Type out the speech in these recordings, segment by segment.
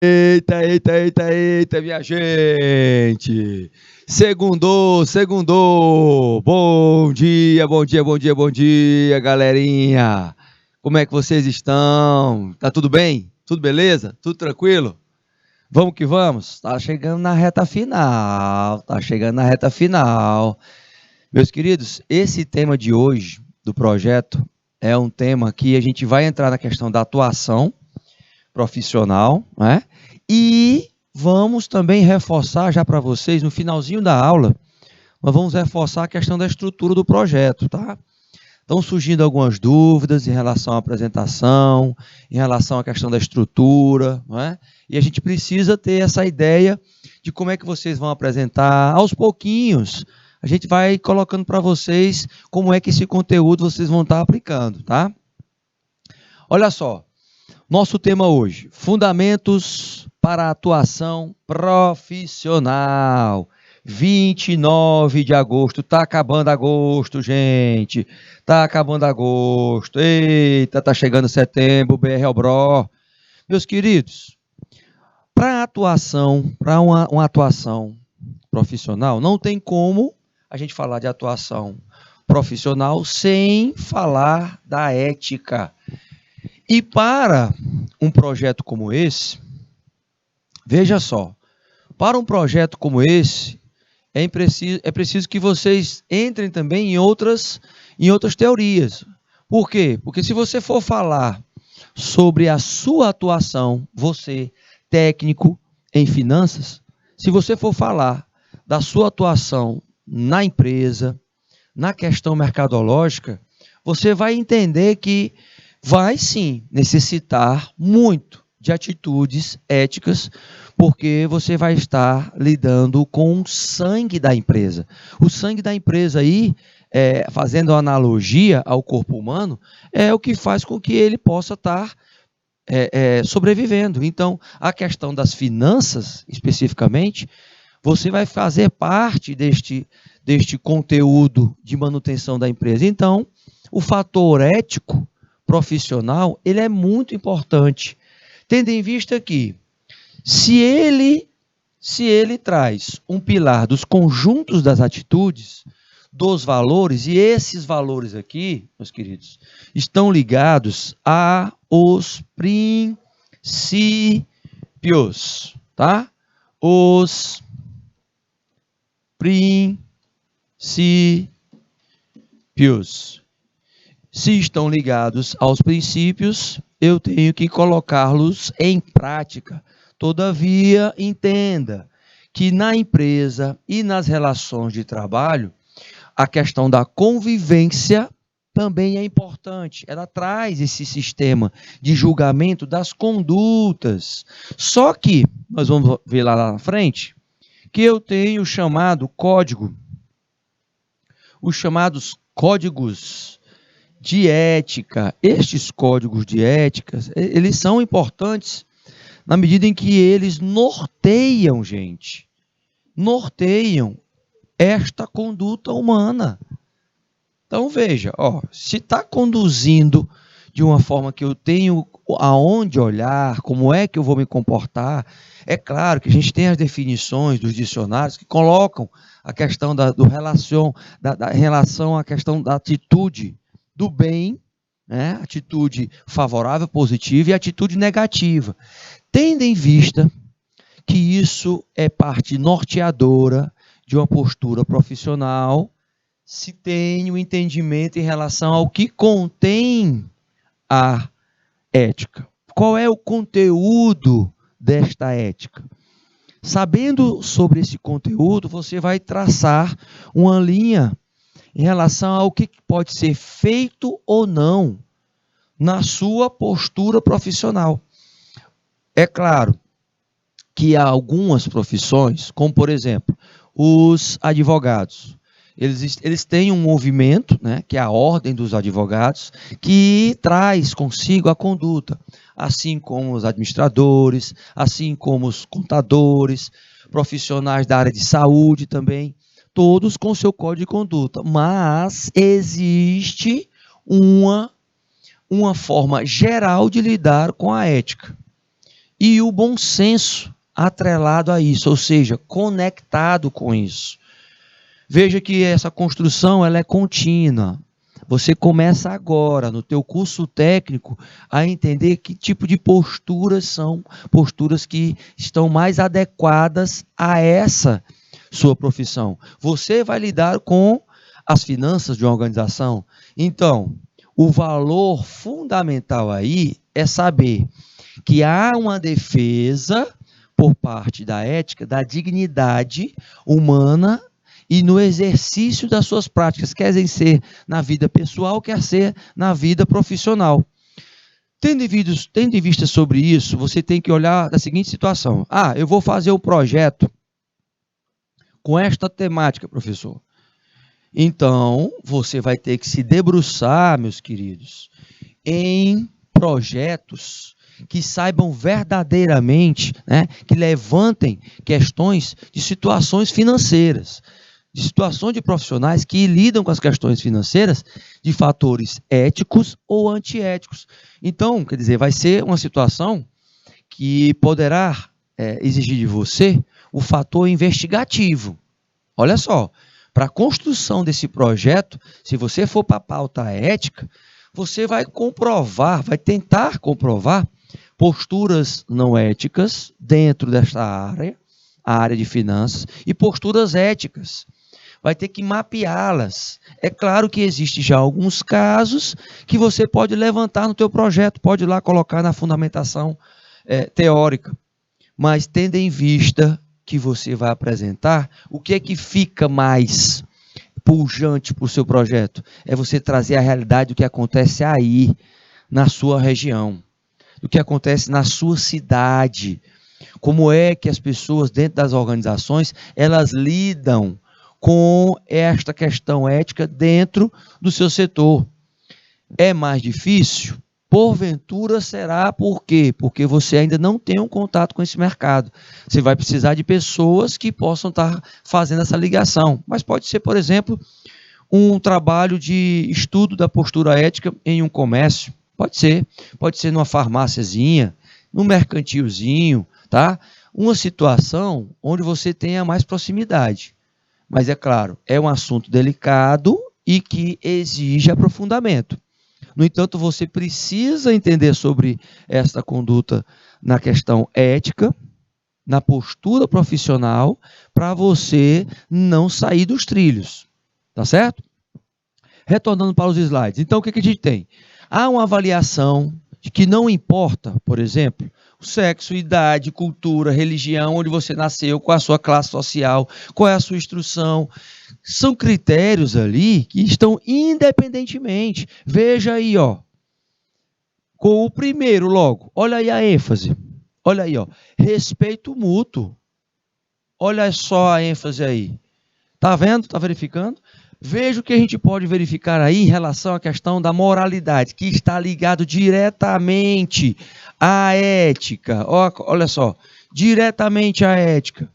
Eita, eita, eita, eita, minha gente! Segundou, segundou! Bom dia, bom dia, bom dia, bom dia, galerinha! Como é que vocês estão? Tá tudo bem? Tudo beleza? Tudo tranquilo? Vamos que vamos? Tá chegando na reta final, tá chegando na reta final. Meus queridos, esse tema de hoje do projeto é um tema que a gente vai entrar na questão da atuação profissional, né? E vamos também reforçar já para vocês, no finalzinho da aula, nós vamos reforçar a questão da estrutura do projeto, tá? Estão surgindo algumas dúvidas em relação à apresentação, em relação à questão da estrutura, não é? E a gente precisa ter essa ideia de como é que vocês vão apresentar. Aos pouquinhos, a gente vai colocando para vocês como é que esse conteúdo vocês vão estar aplicando, tá? Olha só, nosso tema hoje, fundamentos para a atuação profissional. 29 de agosto, tá acabando agosto, gente. Tá acabando agosto. Eita, tá chegando setembro, BR Bro. Meus queridos, para atuação, para uma atuação profissional, não tem como a gente falar de atuação profissional sem falar da ética. E para um projeto como esse, veja só, para um projeto como esse, é preciso que vocês entrem também em outras teorias. Por quê? Porque se você for falar sobre a sua atuação, você, técnico em finanças, se você for falar da sua atuação na empresa, na questão mercadológica, você vai entender que vai sim necessitar muito de atitudes éticas, porque você vai estar lidando com o sangue da empresa. O sangue da empresa aí, fazendo uma analogia ao corpo humano, é o que faz com que ele possa estar sobrevivendo. Então, a questão das finanças, especificamente, você vai fazer parte deste conteúdo de manutenção da empresa. Então, o fator ético profissional, ele é muito importante, tendo em vista que se ele traz um pilar dos conjuntos das atitudes, dos valores, e esses valores aqui, meus queridos, estão ligados aos princípios, tá? Os princípios. Se estão ligados aos princípios, eu tenho que colocá-los em prática. Todavia, entenda que na empresa e nas relações de trabalho, a questão da convivência também é importante. Ela traz esse sistema de julgamento das condutas. Só que, nós vamos ver lá na frente, que eu tenho o chamado código, os chamados códigos de ética. Estes códigos de ética, eles são importantes na medida em que eles norteiam, gente, norteiam esta conduta humana. Então veja, se está conduzindo de uma forma que eu tenho aonde olhar, como é que eu vou me comportar, é claro que a gente tem as definições dos dicionários que colocam a questão da relação à questão da atitude do bem, né? Atitude favorável, positiva, e atitude negativa. Tendo em vista que isso é parte norteadora de uma postura profissional, se tem um entendimento em relação ao que contém a ética. Qual é o conteúdo desta ética? Sabendo sobre esse conteúdo, você vai traçar uma linha em relação ao que pode ser feito ou não na sua postura profissional. É claro que há algumas profissões, como por exemplo, os advogados. Eles têm um movimento, né, que é a Ordem dos Advogados, que traz consigo a conduta, assim como os administradores, assim como os contadores, profissionais da área de saúde também, todos com seu código de conduta, mas existe uma forma geral de lidar com a ética. e o bom senso atrelado a isso, ou seja, conectado com isso. Veja que essa construção ela é contínua. Você começa agora, no teu curso técnico, a entender que tipo de posturas são posturas que estão mais adequadas a essa sua profissão. Você vai lidar com as finanças de uma organização. Então, o valor fundamental aí é saber que há uma defesa por parte da ética, da dignidade humana e no exercício das suas práticas, quer ser na vida pessoal, quer ser na vida profissional. Tendo em vista sobre isso, você tem que olhar da seguinte situação. Eu vou fazer um projeto com esta temática, professor. Então, você vai ter que se debruçar, meus queridos, em projetos que saibam verdadeiramente, que levantem questões de situações financeiras, de situações de profissionais que lidam com as questões financeiras de fatores éticos ou antiéticos. Então, quer dizer, vai ser uma situação que poderá exigir de você o fator investigativo. Olha só, para a construção desse projeto, se você for para a pauta ética, você vai tentar comprovar posturas não éticas dentro desta área, a área de finanças, e posturas éticas. Vai ter que mapeá-las. É claro que existe já alguns casos que você pode levantar no teu projeto, pode ir lá colocar na fundamentação teórica, mas tendo em vista que você vai apresentar, o que é que fica mais pujante para o seu projeto? É você trazer a realidade do que acontece aí, na sua região, do que acontece na sua cidade, como é que as pessoas dentro das organizações, elas lidam com esta questão ética dentro do seu setor. É mais difícil? Porventura será por quê? Porque você ainda não tem um contato com esse mercado. Você vai precisar de pessoas que possam estar fazendo essa ligação. Mas pode ser, por exemplo, um trabalho de estudo da postura ética em um comércio. Pode ser numa farmáciazinha, num mercantilzinho, tá? Uma situação onde você tenha mais proximidade. Mas é claro, é um assunto delicado e que exige aprofundamento. No entanto, você precisa entender sobre esta conduta na questão ética, na postura profissional, para você não sair dos trilhos. Tá certo? Retornando para os slides. Então, o que a gente tem? Há uma avaliação de que não importa, por exemplo, o sexo, idade, cultura, religião, onde você nasceu, qual a sua classe social, qual é a sua instrução. São critérios ali que estão independentemente. Veja aí, com o primeiro logo, olha aí a ênfase. Olha aí, respeito mútuo. Olha só a ênfase aí. Tá vendo? Tá verificando? Veja o que a gente pode verificar aí em relação à questão da moralidade, que está ligado diretamente à ética. Olha só, diretamente à ética.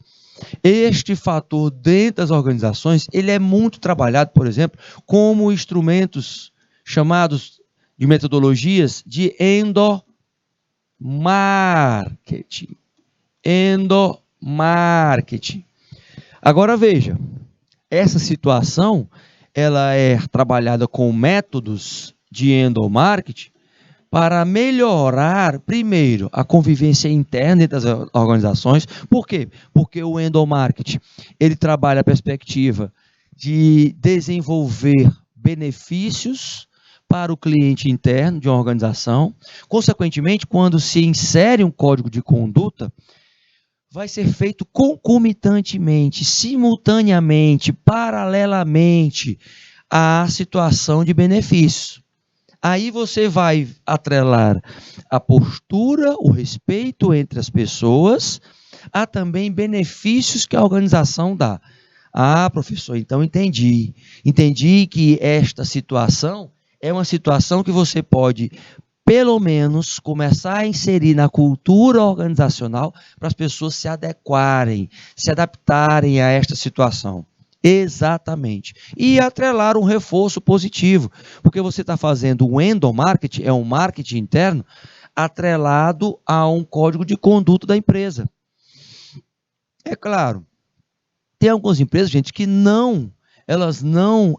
Este fator dentro das organizações, ele é muito trabalhado, por exemplo, como instrumentos chamados de metodologias de endomarketing. Endomarketing. Agora veja, essa situação, ela é trabalhada com métodos de endomarketing para melhorar, primeiro, a convivência interna das organizações. Por quê? Porque o endomarketing, ele trabalha a perspectiva de desenvolver benefícios para o cliente interno de uma organização. Consequentemente, quando se insere um código de conduta, vai ser feito concomitantemente, simultaneamente, paralelamente à situação de benefício. Aí você vai atrelar a postura, o respeito entre as pessoas, a também benefícios que a organização dá. Professor, então entendi. Entendi que esta situação é uma situação que você pode, pelo menos, começar a inserir na cultura organizacional para as pessoas se adequarem, se adaptarem a esta situação. Exatamente. E atrelar um reforço positivo, porque você está fazendo um endomarketing, é um marketing interno, atrelado a um código de conduta da empresa. É claro, tem algumas empresas, gente, que elas não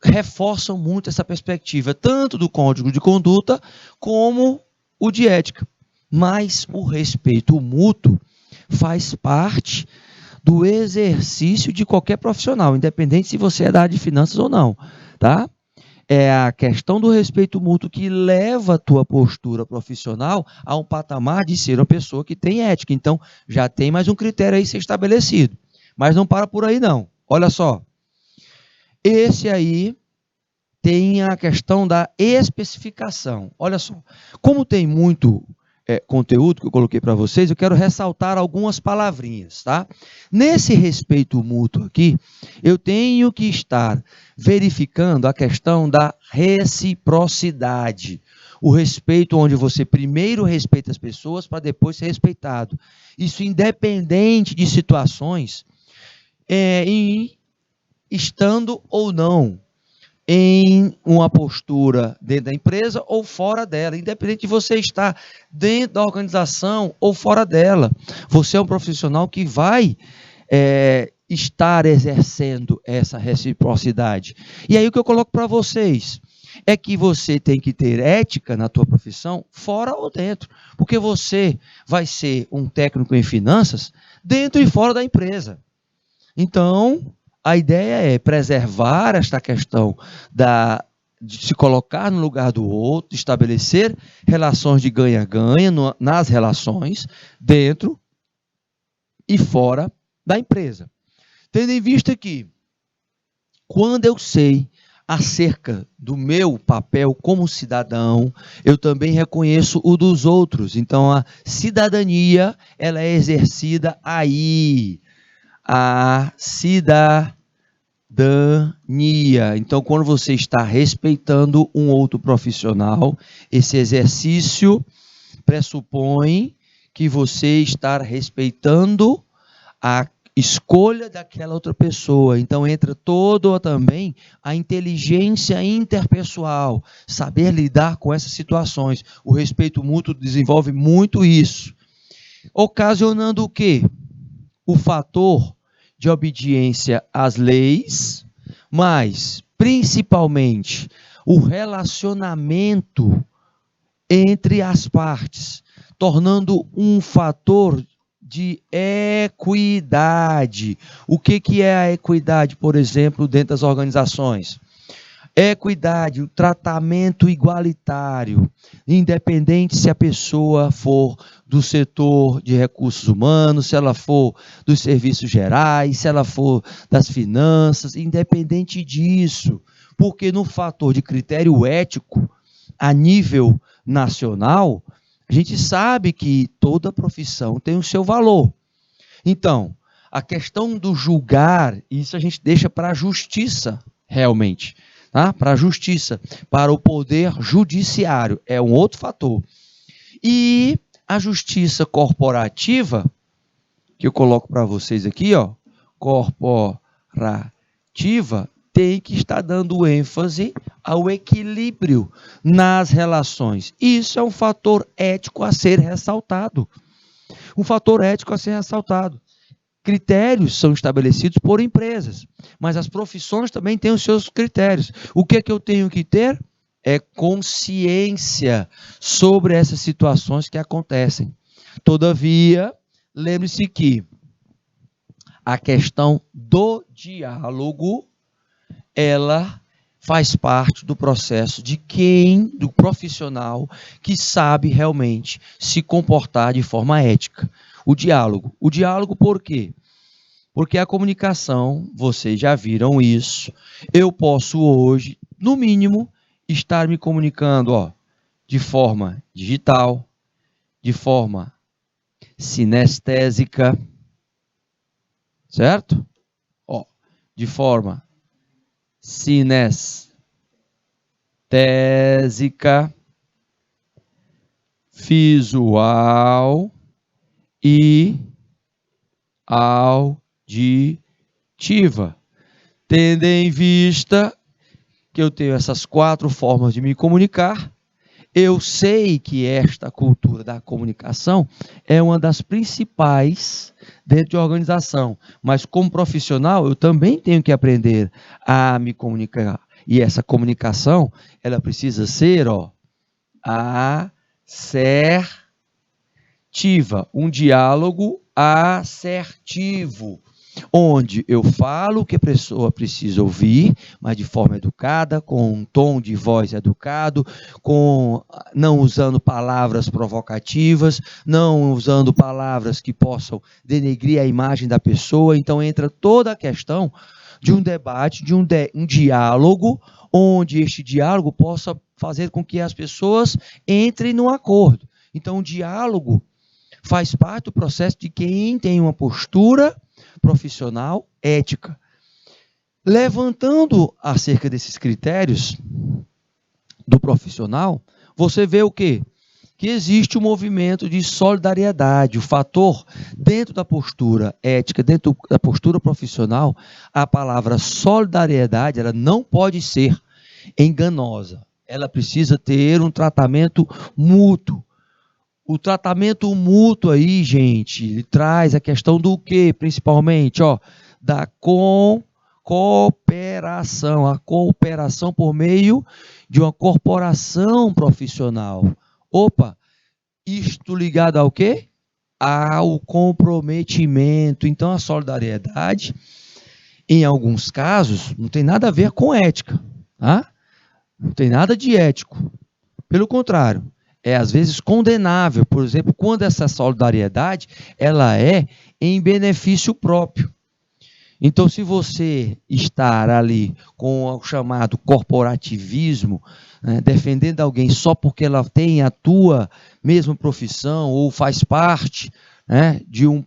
reforçam muito essa perspectiva, tanto do código de conduta como o de ética. Mas o respeito mútuo faz parte do exercício de qualquer profissional, independente se você é da área de finanças ou não, tá? É a questão do respeito mútuo que leva a tua postura profissional a um patamar de ser uma pessoa que tem ética. Então, já tem mais um critério aí a ser estabelecido. Mas não para por aí, não. Olha só. Esse aí tem a questão da especificação. Olha só. Como tem muito conteúdo que eu coloquei para vocês, eu quero ressaltar algumas palavrinhas, tá? Nesse respeito mútuo aqui, eu tenho que estar verificando a questão da reciprocidade. O respeito onde você primeiro respeita as pessoas para depois ser respeitado. Isso independente de situações, estando ou não em uma postura dentro da empresa ou fora dela, independente de você estar dentro da organização ou fora dela. Você é um profissional que vai estar exercendo essa reciprocidade. E aí o que eu coloco para vocês é que você tem que ter ética na tua profissão, fora ou dentro, porque você vai ser um técnico em finanças dentro e fora da empresa. Então, a ideia é preservar esta questão de se colocar no lugar do outro, estabelecer relações de ganha-ganha nas relações, dentro e fora da empresa. Tendo em vista que, quando eu sei acerca do meu papel como cidadão, eu também reconheço o dos outros. Então, a cidadania, ela é exercida aí. A cidadania. Então, quando você está respeitando um outro profissional, esse exercício pressupõe que você está respeitando a escolha daquela outra pessoa. Então, entra toda também a inteligência interpessoal, saber lidar com essas situações. O respeito mútuo desenvolve muito isso. Ocasionando o quê? O fator de obediência às leis, mas, principalmente, o relacionamento entre as partes, tornando um fator de equidade. O que é a equidade, por exemplo, dentro das organizações? Equidade, o tratamento igualitário, independente se a pessoa for do setor de recursos humanos, se ela for dos serviços gerais, se ela for das finanças, independente disso, porque no fator de critério ético, a nível nacional, a gente sabe que toda profissão tem o seu valor. Então, a questão do julgar, isso a gente deixa para a justiça, realmente. Tá? Para a justiça, para o poder judiciário, é um outro fator. E a justiça corporativa, que eu coloco para vocês aqui, ó, corporativa, tem que estar dando ênfase ao equilíbrio nas relações. Isso é um fator ético a ser ressaltado. Um fator ético a ser ressaltado. Critérios são estabelecidos por empresas, mas as profissões também têm os seus critérios. O que é que eu tenho que ter? É consciência sobre essas situações que acontecem. Todavia, lembre-se que a questão do diálogo, ela faz parte do processo do profissional que sabe realmente se comportar de forma ética. O diálogo por quê? Porque a comunicação, vocês já viram isso, eu posso hoje, no mínimo, estar me comunicando de forma digital, de forma sinestésica, certo? De forma sinestésica, visual e auditiva, tendo em vista que eu tenho essas 4 formas de me comunicar, Eu sei que esta cultura da comunicação é uma das principais dentro de organização, mas como profissional eu também tenho que aprender a me comunicar. E essa comunicação, ela precisa ser, assertiva, um diálogo assertivo, onde eu falo o que a pessoa precisa ouvir, mas de forma educada, com um tom de voz educado, não usando palavras provocativas, não usando palavras que possam denegrir a imagem da pessoa. Então entra toda a questão de um debate, de um diálogo, onde este diálogo possa fazer com que as pessoas entrem num acordo. Então o diálogo faz parte do processo de quem tem uma postura profissional ética. Levantando acerca desses critérios do profissional, você vê o quê? Que existe um movimento de solidariedade, o fator dentro da postura ética, dentro da postura profissional, a palavra solidariedade, ela não pode ser enganosa. Ela precisa ter um tratamento mútuo. O tratamento mútuo aí, gente, ele traz a questão do quê, principalmente? Da cooperação. A cooperação por meio de uma corporação profissional. Isto ligado ao quê? Ao comprometimento. Então, a solidariedade, em alguns casos, não tem nada a ver com ética. Tá? Não tem nada de ético. Pelo contrário, é às vezes condenável, por exemplo, quando essa solidariedade ela é em benefício próprio. Então, se você estar ali com o chamado corporativismo, né, defendendo alguém só porque ela tem a tua mesma profissão ou faz parte, né, de um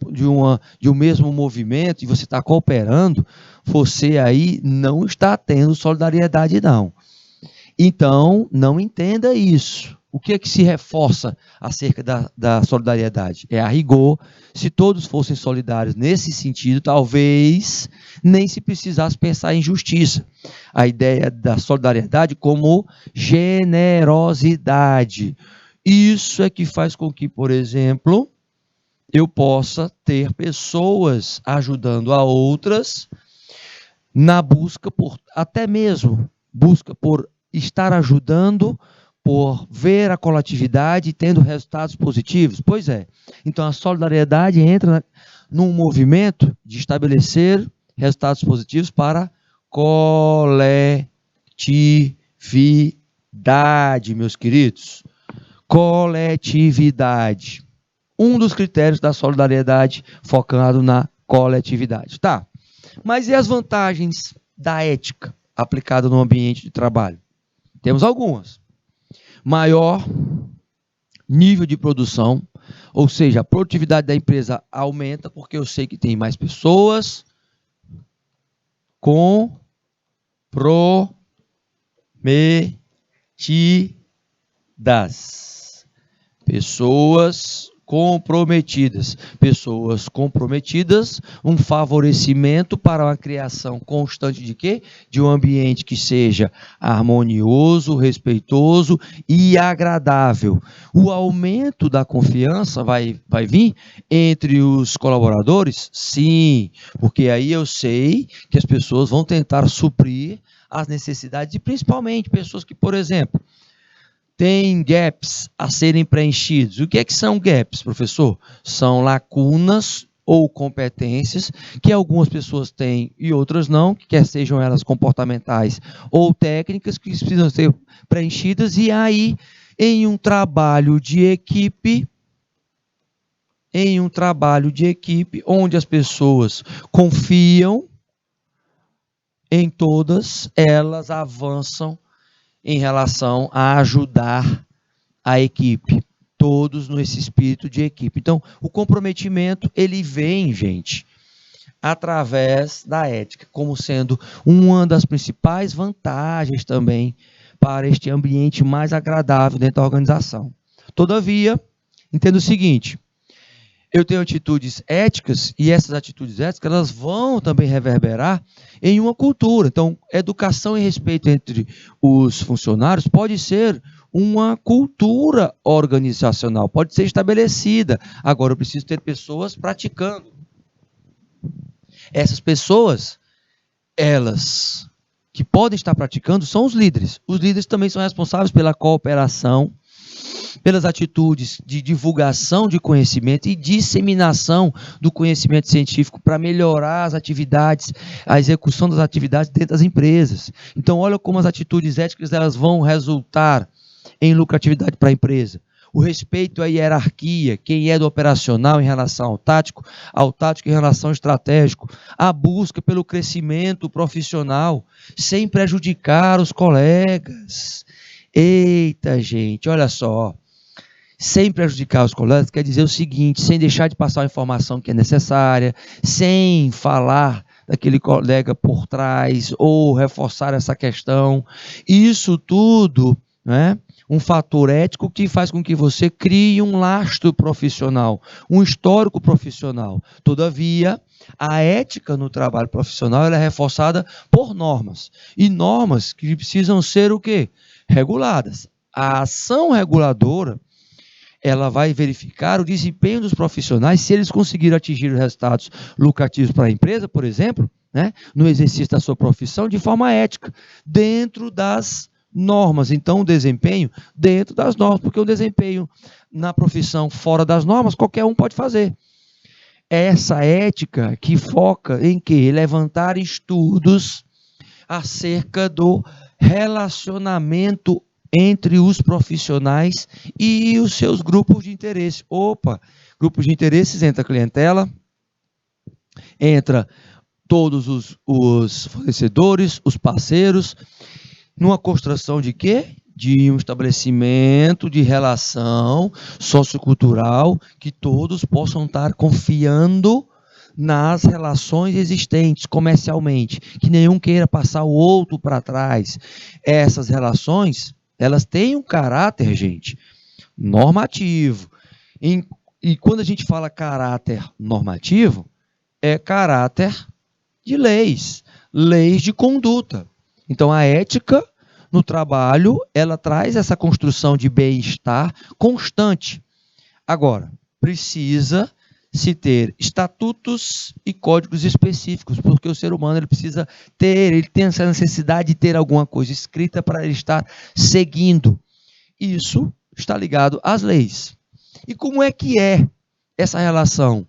mesmo movimento e você está cooperando, você aí não está tendo solidariedade, não. Então, não entenda isso. O que é que se reforça acerca da solidariedade? É a rigor. Se todos fossem solidários nesse sentido, talvez nem se precisasse pensar em justiça. A ideia da solidariedade como generosidade. Isso é que faz com que, por exemplo, eu possa ter pessoas ajudando a outras na busca por, até mesmo, busca por estar ajudando, por ver a coletividade tendo resultados positivos? Pois é. Então, a solidariedade entra num movimento de estabelecer resultados positivos para coletividade, meus queridos. Coletividade. Um dos critérios da solidariedade focado na coletividade. Tá. Mas e as vantagens da ética aplicada no ambiente de trabalho? Temos algumas. Maior nível de produção, ou seja, a produtividade da empresa aumenta porque eu sei que tem mais pessoas comprometidas. Pessoas comprometidas, um favorecimento para a criação constante de quê? De um ambiente que seja harmonioso, respeitoso e agradável. O aumento da confiança vai vir entre os colaboradores? Sim, porque aí eu sei que as pessoas vão tentar suprir as necessidades, e principalmente pessoas que, por exemplo, tem gaps a serem preenchidos. O que é que são gaps, professor? São lacunas ou competências que algumas pessoas têm e outras não, quer sejam elas comportamentais ou técnicas, que precisam ser preenchidas, e aí, em um trabalho de equipe, onde as pessoas confiam em todas, elas avançam em relação a ajudar a equipe, todos nesse espírito de equipe. Então, o comprometimento, ele vem, gente, através da ética, como sendo uma das principais vantagens também para este ambiente mais agradável dentro da organização. Todavia, entenda o seguinte: eu tenho atitudes éticas, e essas atitudes éticas elas vão também reverberar em uma cultura. Então, educação e respeito entre os funcionários pode ser uma cultura organizacional, pode ser estabelecida. Agora eu preciso ter pessoas praticando. Essas pessoas, elas que podem estar praticando, são os líderes. Os líderes também são responsáveis pela cooperação, pelas atitudes de divulgação de conhecimento e disseminação do conhecimento científico para melhorar as atividades, a execução das atividades dentro das empresas. Então, olha como as atitudes éticas elas vão resultar em lucratividade para a empresa. O respeito à hierarquia, quem é do operacional em relação ao tático em relação ao estratégico, a busca pelo crescimento profissional, sem prejudicar os colegas. Eita, gente, olha só. Sem prejudicar os colegas, quer dizer o seguinte, sem deixar de passar a informação que é necessária, sem falar daquele colega por trás, ou reforçar essa questão. Isso tudo, né? Um fator ético que faz com que você crie um lastro profissional, um histórico profissional. Todavia, a ética no trabalho profissional ela é reforçada por normas. E normas que precisam ser o quê? Reguladas. A ação reguladora, ela vai verificar o desempenho dos profissionais, se eles conseguiram atingir os resultados lucrativos para a empresa, por exemplo, né, no exercício da sua profissão, de forma ética, dentro das normas. Então, o desempenho dentro das normas, porque o desempenho na profissão fora das normas, qualquer um pode fazer. Essa ética que foca em quê? Levantar estudos acerca do relacionamento entre os profissionais e os seus grupos de interesse. Grupos de interesses, entra a clientela, entra todos os fornecedores, os parceiros, numa construção de quê? De um estabelecimento de relação sociocultural que todos possam estar confiando nas relações existentes comercialmente, que nenhum queira passar o outro para trás. Essas relações, elas têm um caráter, gente, normativo. E quando a gente fala caráter normativo, é caráter de leis de conduta. Então, a ética no trabalho, ela traz essa construção de bem-estar constante. Agora, precisa se ter estatutos e códigos específicos, porque o ser humano ele tem essa necessidade de ter alguma coisa escrita para ele estar seguindo. Isso está ligado às leis. E como é que é essa relação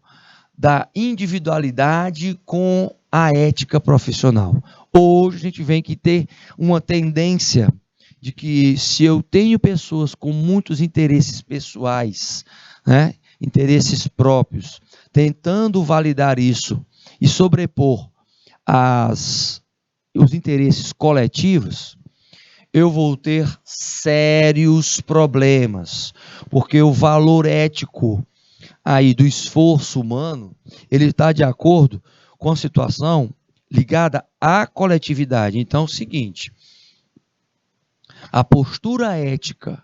da individualidade com a ética profissional? Hoje a gente vem que ter uma tendência de que se eu tenho pessoas com muitos interesses pessoais, né, interesses próprios, tentando validar isso e sobrepor os interesses coletivos, eu vou ter sérios problemas, porque o valor ético aí do esforço humano, ele está de acordo com a situação ligada à coletividade. Então é o seguinte, a postura ética,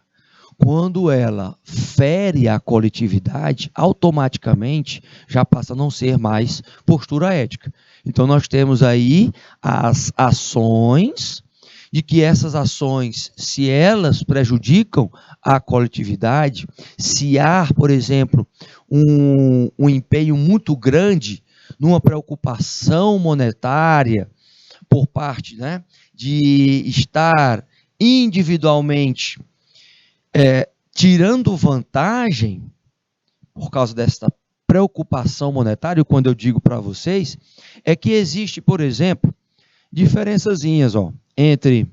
quando ela fere a coletividade, automaticamente já passa a não ser mais postura ética. Então nós temos aí as ações, de que essas ações, se elas prejudicam a coletividade, se há, por exemplo, um empenho muito grande numa preocupação monetária por parte, né, de estar individualmente tirando vantagem por causa dessa preocupação monetária, quando eu digo para vocês, é que existe, por exemplo, diferençazinhas, entre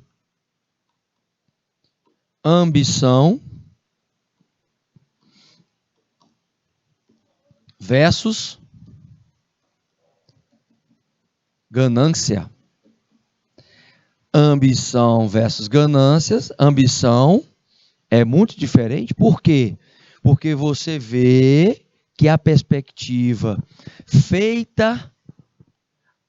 ambição versus ganância. Ambição versus ganâncias. Ambição é muito diferente. Por quê? Porque você vê que a perspectiva feita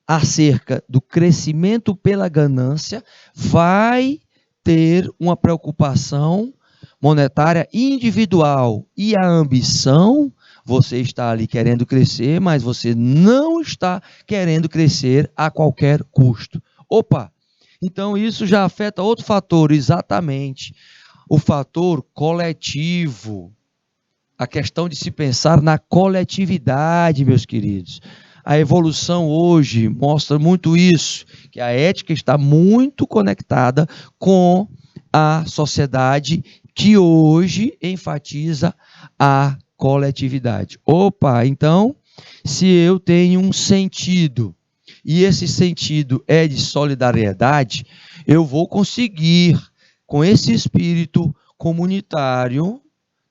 acerca do crescimento pela ganância vai ter uma preocupação monetária individual. E a ambição, você está ali querendo crescer, mas você não está querendo crescer a qualquer custo. Então isso já afeta outro fator, exatamente. o fator coletivo, a questão de se pensar na coletividade, meus queridos. A evolução hoje mostra muito isso, que a ética está muito conectada com a sociedade que hoje enfatiza a coletividade. Opa, então, se eu tenho um sentido, e esse sentido é de solidariedade, eu vou conseguir, com esse espírito comunitário,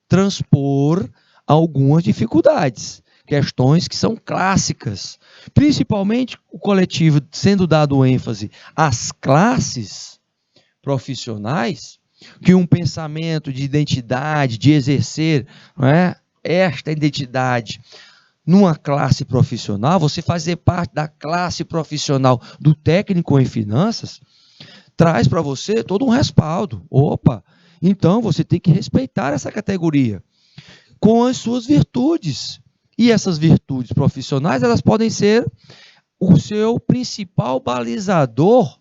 transpor algumas dificuldades, questões que são clássicas, principalmente o coletivo sendo dado ênfase às classes profissionais, que um pensamento de identidade, de exercer, não é, esta identidade numa classe profissional, você fazer parte da classe profissional do técnico em finanças, traz para você todo um respaldo. Opa, então você tem que respeitar essa categoria com as suas virtudes. E essas virtudes profissionais, elas podem ser o seu principal balizador.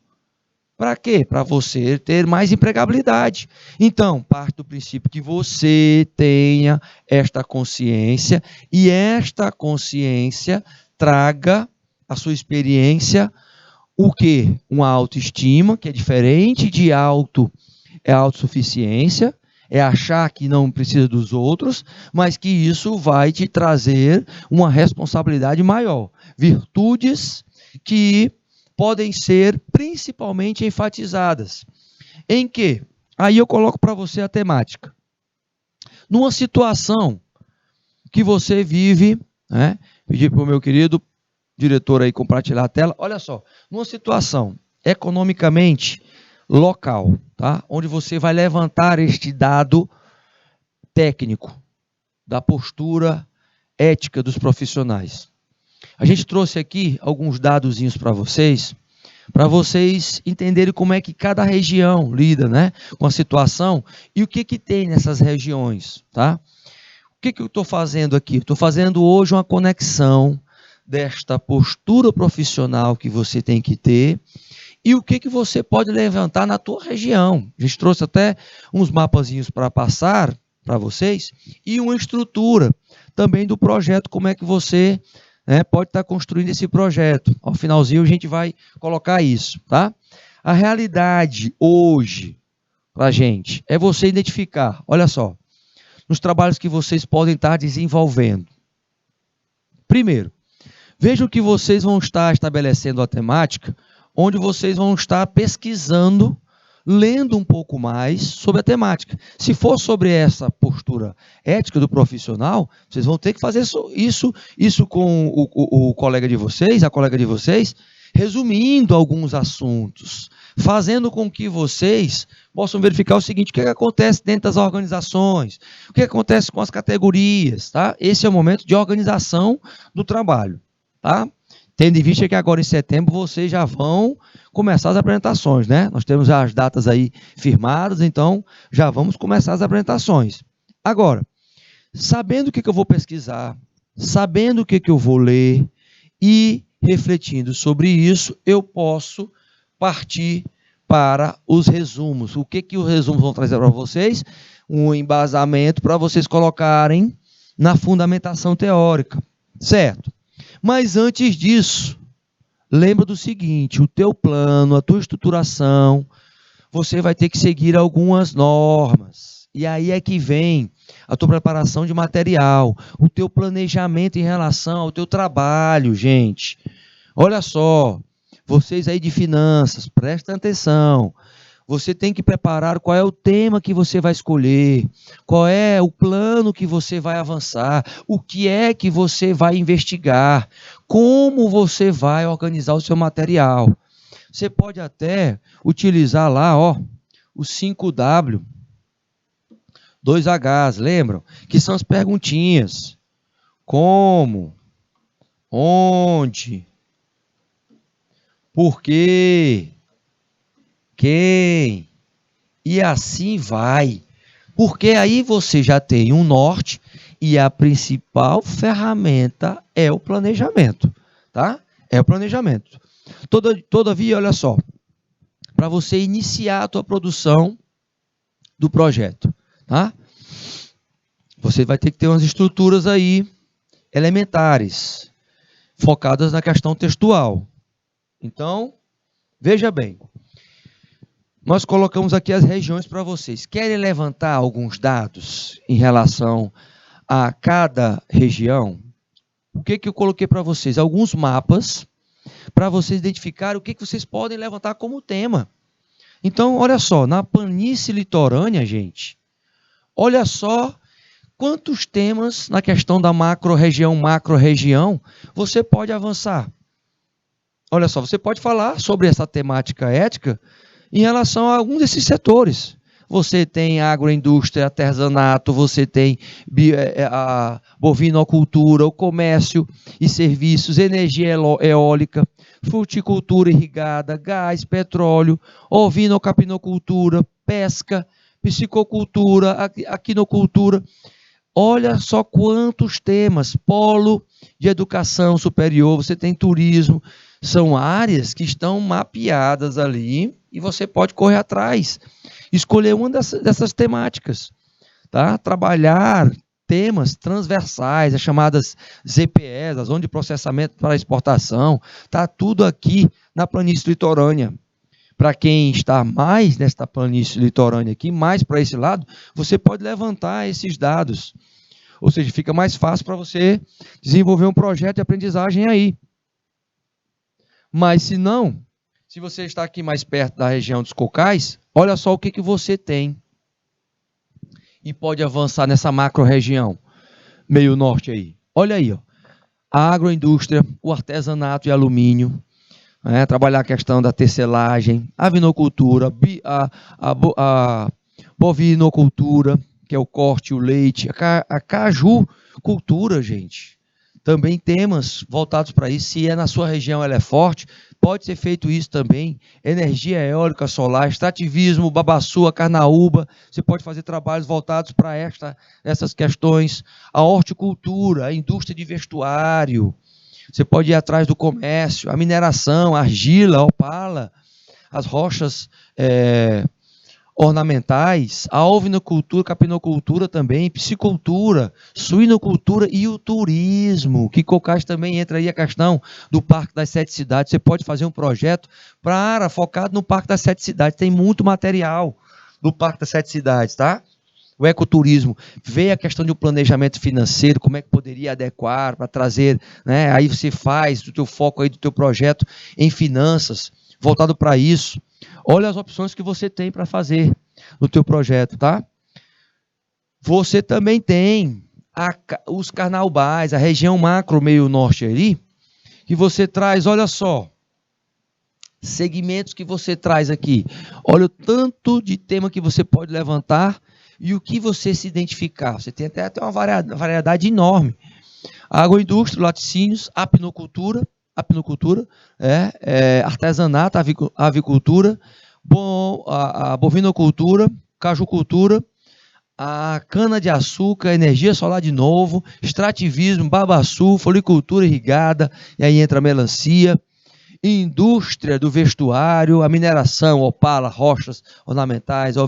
Para quê? Para você ter mais empregabilidade. Então, parte do princípio que você tenha esta consciência e esta consciência traga a sua experiência o quê? Uma autoestima, que é diferente de é autossuficiência, é achar que não precisa dos outros, mas que isso vai te trazer uma responsabilidade maior. Virtudes que podem ser principalmente enfatizadas. Em que? Aí eu coloco para você a temática. Numa situação que você vive, né? Pedi para o meu querido diretor aí compartilhar a tela. Olha só, numa situação economicamente local, tá? Onde você vai levantar este dado técnico da postura ética dos profissionais. A gente trouxe aqui alguns dadozinhos para vocês entenderem como é que cada região lida, né, com a situação e o que tem nessas regiões, tá? O que eu estou fazendo aqui? Estou fazendo hoje uma conexão desta postura profissional que você tem que ter e o que você pode levantar na tua região. A gente trouxe até uns mapazinhos para passar para vocês e uma estrutura também do projeto, como é que você pode estar construindo esse projeto. Ao finalzinho a gente vai colocar isso, tá? A realidade hoje para a gente é você identificar, olha só, nos trabalhos que vocês podem estar desenvolvendo. Primeiro, vejam que vocês vão estar estabelecendo a temática, onde vocês vão estar pesquisando, lendo um pouco mais sobre a temática. Se for sobre essa postura ética do profissional, vocês vão ter que fazer isso com o colega de vocês, a colega de vocês, resumindo alguns assuntos, fazendo com que vocês possam verificar o seguinte: o que acontece dentro das organizações, o que acontece com as categorias, tá? Esse é o momento de organização do trabalho, tá? Tendo em vista que agora em setembro vocês já vão começar as apresentações, né? Nós temos já as datas aí firmadas, então já vamos começar as apresentações. Agora, sabendo o que eu vou pesquisar, sabendo o que eu vou ler e refletindo sobre isso, eu posso partir para os resumos. O que os resumos vão trazer para vocês? Um embasamento para vocês colocarem na fundamentação teórica, certo? Mas antes disso, lembra do seguinte: o teu plano, a tua estruturação, você vai ter que seguir algumas normas. E aí é que vem a tua preparação de material, o teu planejamento em relação ao teu trabalho, gente. Olha só, vocês aí de finanças, prestem atenção. Você tem que preparar qual é o tema que você vai escolher, qual é o plano que você vai avançar, o que é que você vai investigar, como você vai organizar o seu material. Você pode até utilizar lá, ó, os 5W, 2Hs, lembram? Que são as perguntinhas. Como? Onde? Por quê? Quem? E assim vai. Porque aí você já tem um norte e a principal ferramenta é o planejamento, tá? É o planejamento. Todavia, olha só, para você iniciar a tua produção do projeto, tá? Você vai ter que ter umas estruturas aí elementares, focadas na questão textual. Então, veja bem, nós colocamos aqui as regiões para vocês. Querem levantar alguns dados em relação a cada região? O que eu coloquei para vocês? Alguns mapas para vocês identificarem o que vocês podem levantar como tema. Então, olha só, na planície litorânea, gente, olha só quantos temas na questão da macro-região, você pode avançar. Olha só, você pode falar sobre essa temática ética em relação a algum desses setores. Você tem agroindústria, artesanato, você tem a bovinocultura, o comércio e serviços, energia eólica, fruticultura irrigada, gás, petróleo, ovino-capinocultura, pesca, piscicultura, aquinocultura. Olha só quantos temas, polo de educação superior, você tem turismo, são áreas que estão mapeadas ali e você pode correr atrás, escolher uma dessas temáticas, tá? Trabalhar temas transversais, as chamadas ZPEs, a Zona de Processamento para Exportação, tá tudo aqui na planície litorânea. Para quem está mais nesta planície litorânea aqui, mais para esse lado, você pode levantar esses dados. Ou seja, fica mais fácil para você desenvolver um projeto de aprendizagem aí. Mas se não, se você está aqui mais perto da região dos cocais, olha só o que você tem. E pode avançar nessa macro-região, meio norte aí. Olha aí, ó, a agroindústria, o artesanato e alumínio, trabalhar a questão da tecelagem, a vinocultura, a bovinocultura, que é o corte, o leite, a cajucultura, gente. Também temas voltados para isso. Se é na sua região, ela é forte, pode ser feito isso também. Energia eólica solar, extrativismo, babaçu, carnaúba. Você pode fazer trabalhos voltados para essas questões. A horticultura, a indústria de vestuário. Você pode ir atrás do comércio, a mineração, a argila, a opala, as rochas ornamentais, a ovinocultura, capinocultura também, piscicultura, suinocultura e o turismo, que Cocais também entra aí a questão do Parque das Sete Cidades. Você pode fazer um projeto focado no Parque das Sete Cidades, tem muito material do Parque das Sete Cidades, tá? O ecoturismo, vê a questão de um planejamento financeiro, como é que poderia adequar para trazer, né? Aí você faz do teu foco aí do teu projeto em finanças, voltado para isso. Olha as opções que você tem para fazer no teu projeto, tá? Você também tem os carnaubais, a região macro meio norte ali, que você traz, olha só, segmentos que você traz aqui. Olha o tanto de tema que você pode levantar e o que você se identificar. Você tem até uma variedade enorme. A agroindústria, laticínios, apinocultura, artesanato, avicultura, a bovinocultura, cajucultura, a cana-de-açúcar, energia solar de novo, extrativismo, babaçu, folicultura irrigada, e aí entra a melancia, indústria do vestuário, a mineração, opala, rochas ornamentais, a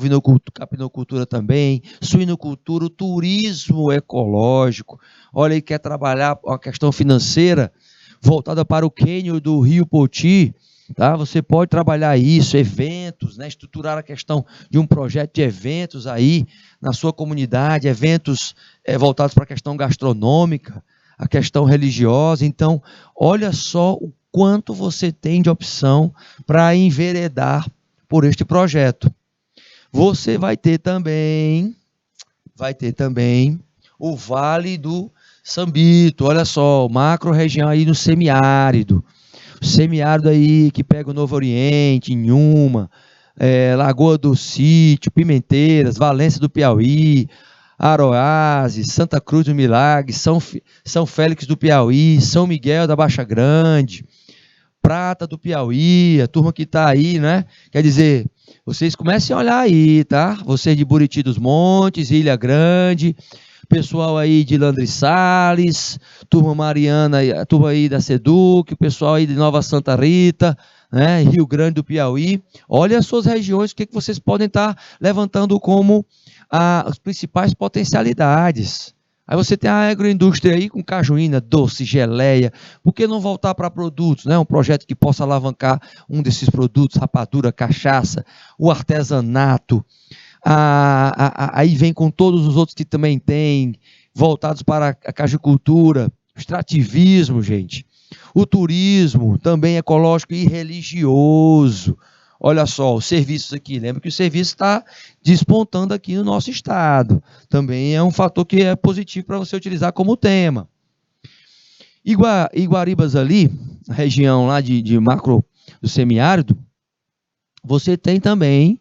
capinocultura também, suinocultura, o turismo ecológico. Olha aí, quer trabalhar a questão financeira voltada para o cânion do Rio Poti, tá? Você pode trabalhar isso, eventos, né? Estruturar a questão de um projeto de eventos aí na sua comunidade, eventos voltados para a questão gastronômica, a questão religiosa. Então, olha só o quanto você tem de opção para enveredar por este projeto. Você vai ter também o Vale do Sambito, olha só, macro região aí no semiárido. O semiárido aí que pega o Novo Oriente, Inhuma, Lagoa do Sítio, Pimenteiras, Valência do Piauí, Aroazes, Santa Cruz do Milagre, São Félix do Piauí, São Miguel da Baixa Grande, Prata do Piauí, a turma que está aí, né? Quer dizer, vocês comecem a olhar aí, tá? Vocês de Buriti dos Montes, Ilha Grande, pessoal aí de Landry Salles, turma Mariana, a turma aí da Seduc, o pessoal aí de Nova Santa Rita, né, Rio Grande do Piauí. Olha as suas regiões, o que vocês podem estar levantando como as principais potencialidades. Aí você tem a agroindústria aí com cajuína, doce, geleia. Por que não voltar para produtos, né? Um projeto que possa alavancar um desses produtos, rapadura, cachaça, o artesanato. Aí vem com todos os outros que também tem, voltados para a cajicultura, extrativismo, gente. O turismo, também ecológico e religioso. Olha só, os serviços aqui, lembra que o serviço está despontando aqui no nosso estado. Também é um fator que é positivo para você utilizar como tema. Iguaribas ali, a região lá de macro do semiárido, você tem também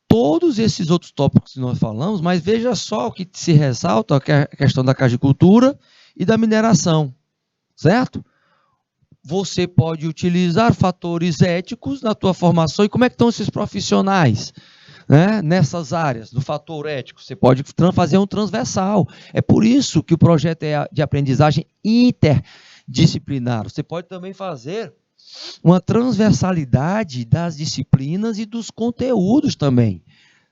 todos esses outros tópicos que nós falamos, mas veja só o que se ressalta, que é a questão da cajicultura e da mineração, certo? Você pode utilizar fatores éticos na tua formação. E como é que estão esses profissionais, né, nessas áreas do fator ético? Você pode fazer um transversal. É por isso que o projeto é de aprendizagem interdisciplinar. Você pode também fazer uma transversalidade das disciplinas e dos conteúdos também,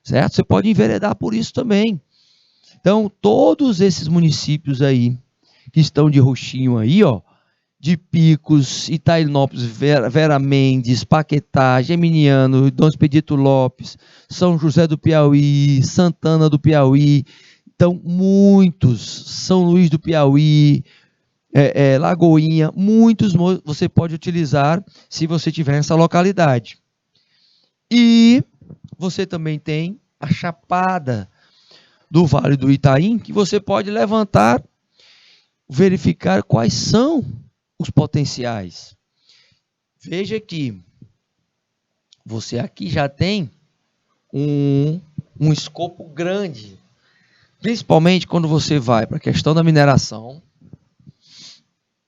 certo? Você pode enveredar por isso também. Então, todos esses municípios aí, que estão de roxinho aí, ó, de Picos, Itainópolis, Vera Mendes, Paquetá, Geminiano, Dom Expedito Lopes, São José do Piauí, Santana do Piauí, então muitos, São Luís do Piauí, Lagoinha, muitos você pode utilizar se você tiver essa localidade. E você também tem a Chapada do Vale do Itaim, que você pode levantar, verificar quais são os potenciais. Veja que você aqui já tem um escopo grande, principalmente quando você vai para a questão da mineração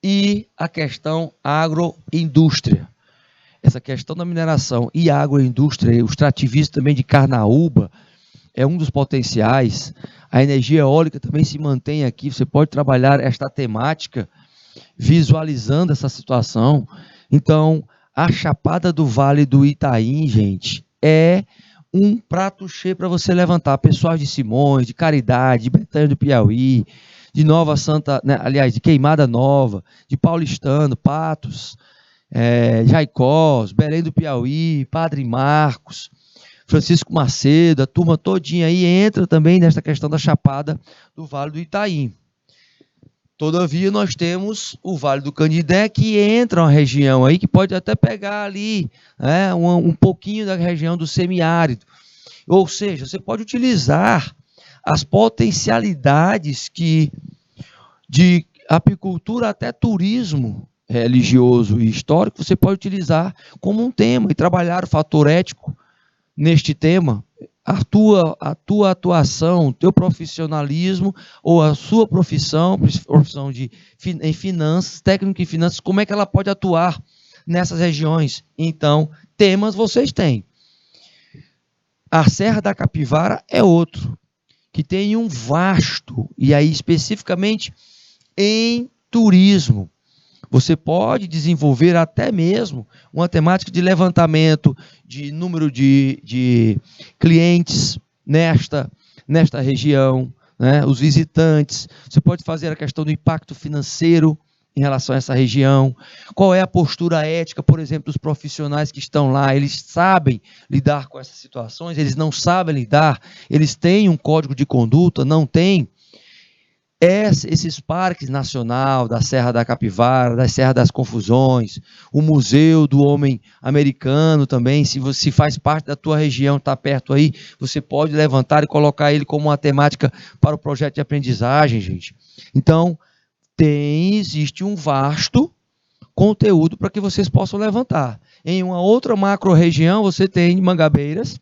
e a questão agroindústria. Essa questão da mineração e agroindústria, o extrativismo também de carnaúba, é um dos potenciais. A energia eólica também se mantém aqui. Você pode trabalhar esta temática visualizando essa situação. Então, a Chapada do Vale do Itaim, gente, é um prato cheio para você levantar. Pessoal de Simões, de Caridade, de Betânia do Piauí, de Nova Santa, né, aliás, de Queimada Nova, de Paulistano, Patos, Jaicós, Belém do Piauí, Padre Marcos, Francisco Macedo, a turma todinha aí entra também nesta questão da Chapada do Vale do Itaim. Todavia, nós temos o Vale do Canidé, que entra uma região aí que pode até pegar ali, né, um pouquinho da região do semiárido. Ou seja, você pode utilizar as potencialidades de apicultura até turismo religioso e histórico, você pode utilizar como um tema e trabalhar o fator ético neste tema. A tua atuação, o teu profissionalismo ou a sua profissão em finanças, técnico em finanças, como é que ela pode atuar nessas regiões? Então, temas vocês têm. A Serra da Capivara é outro, que tem um vasto, e aí especificamente em turismo. Você pode desenvolver até mesmo uma temática de levantamento de número de clientes nesta região, né? Os visitantes. Você pode fazer a questão do impacto financeiro em relação a essa região. Qual é a postura ética, por exemplo, dos profissionais que estão lá? Eles sabem lidar com essas situações? Eles não sabem lidar? Eles têm um código de conduta? Não têm? Esses parques nacionais da Serra da Capivara, da Serra das Confusões, o Museu do Homem Americano também, se você faz parte da tua região, está perto aí, você pode levantar e colocar ele como uma temática para o projeto de aprendizagem, gente. Então, existe um vasto conteúdo para que vocês possam levantar. Em uma outra macro-região, você tem Mangabeiras,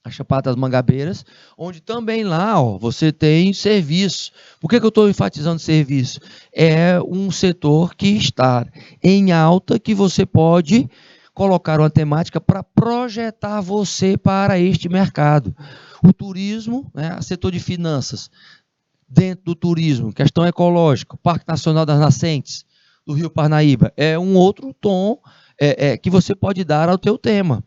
a Chapada das Mangabeiras, onde também lá você tem serviço. Por que eu estou enfatizando serviço? É um setor que está em alta, que você pode colocar uma temática para projetar você para este mercado. O turismo, né, setor de finanças, dentro do turismo, questão ecológica, Parque Nacional das Nascentes, do Rio Parnaíba, é um outro tom que você pode dar ao teu tema.